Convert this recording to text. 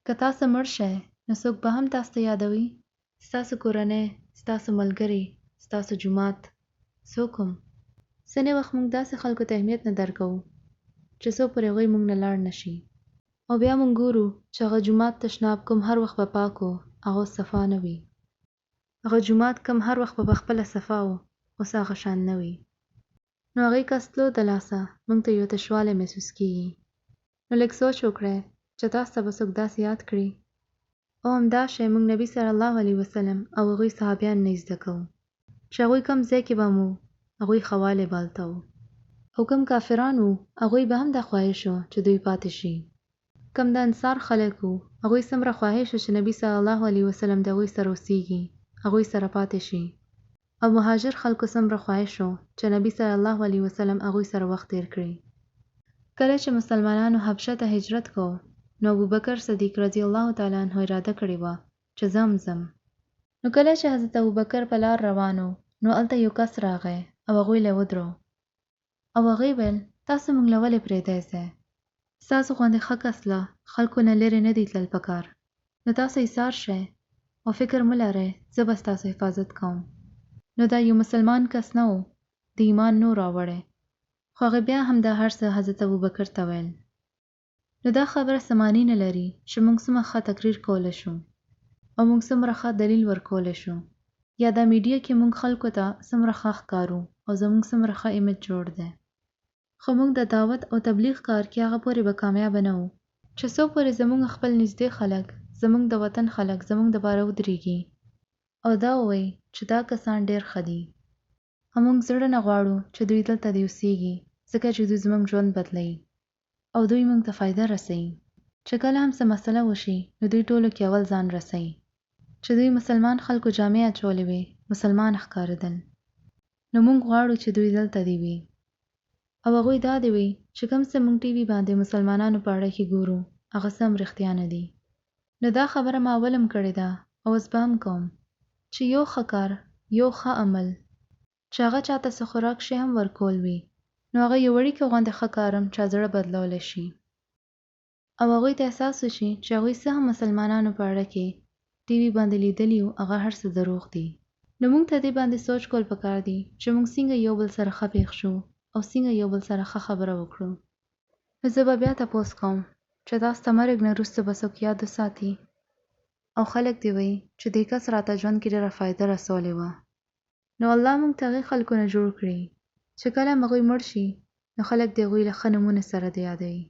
که تاسو مړ شئ نو څوک به هم تاسو ته یادوي؟ ستاسو کورنۍ، ستاسو ملګري، ستاسو جومات، څوک هم؟ ځینې وخت موږ داسې خلکو ته اهمیت نه درکوو چې څو پورې هغوی موږ نه لاړ نه شي. او بیا موږ ګورو چې هغه جومات تشناب کوم هر وخت به پاک و، هغه اوس صفا نه وي. هغه جومات کوم هر وخت به پخپله صفا و، اوس هغه شان نه وي. نو هغې کس تلو د لاسه موږ ته یو تشوالی محسوس کېږي. نو لږ سوچ وکړئ چې تاسو ته به څوک داسې یاد کړي. او همدا شی موږ نبي صلی الله علیه وسلم او هغوی صحابیان نه زده کوو چې هغوی کوم ځای کې به مو هغوی خوالی بالته وو. او کوم کافران وو هغوی به هم دا خواهش وو چې دوی پاتې شي. کوم د انصار خلک وو هغوی څومره خواهش وو چې نبي صلی الله علیه وسلم د هغوی سره اوسیږي، هغوی سره پاتې شي. او مهاجر خلکو څومره خواهش وو چې نبي صلی الله علیه وسلم هغوی سره وخت تیر کړي. کله چې مسلمانانو حبشه ته هجرت کو نو ابوبکر صدیق رضی الله تعالی عنہ اراده کړې وه چې زم. نو کله چې حضرت ابوبکر په لار روانو نو هلته یو کس راغی او هغوی له ودرو. او هغې ویل تاسو موږ له ولې پرېږدی ځئ؟ ستاسو غوندې ښه کس له خلکو نه لرې نه دی تلل پکار. نو تاسو ایثار شئ او فکر مه لرئ، زه به ستاسو حفاظت کوم. نو دا یو مسلمان کس نه و، د ایمان نو راوړی، خو هغه بیا هم دا هر څه حضرت ابوبکر ته ویل. نو دا خبره څه معنی نه لري چې موږ څومره ښه تقریر کولی شو او موږ څومره ښه دلیل ورکولی شو، یا دا میډیا کې موږ خلکو ته څومره ښه ښکارو او زموږ څومره ښه ایمیج جوړ دی. خو موږ د دعوت او تبلیغ کار کې هغه پورې به کامیابه نه وو چې څو پورې زموږ خپل نږدې خلک، زموږ د وطن خلک زموږ دپاره ودرېږي او دا ووایي چې دا کسان ډېر ښه دي. او موږ زړه نه غواړو چې دوی دلته دې اوسیږي، ځکه چې دوی زموږ ژوند بدلوي او دوی موږ ته فایده رسوي. چې کله هم څه مسله وشي نو دوی ټولو کې اول ځان رسوي. چې دوی مسلمان خلکو جامې اچولې وي، مسلمان ښکارېدل، نو موږ غواړو چې دوی دلته دې وي. او هغوی دا دې وي چې کوم څه موږ ټي وي باندې مسلمانانو په اړه کې ګورو هغه څه هم رښتیا نه دي. نو دا خبره ما اول هم کړې ده او اوس به هم کوم چې یو ښه کار، یو ښه عمل چې هغه چاته څه خوراک شی هم ورکول وي، نو هغه یو وړوکی غوندې ښه کار هم چا زړه بدلولی شي. او هغوی ته احساس وشي چې هغوی څه هم مسلمانانو په اړه کې ټي وي باندې لیدلي وو هغه هر څه دروغ دي. نو موږ ته دې باندې سوچ کول پکار دي چې موږ څنګه یو بل سره ښه پېښ شو او څنګه یو بل سره ښه خبره وکړو. نو زه به بیا تپوس کوم چې تاسو ته مرګ نه وروسته به څوک یاد وساتي او خلک دې وایي چې دې کس راته ژوند کې ډېره فایده رسولې وه. نو الله موږ ته هغې خلکو نه جوړ کړي چې کله هم هغوی مړ شي نو خلک د هغوی له ښه نومونو سره دې یادوي.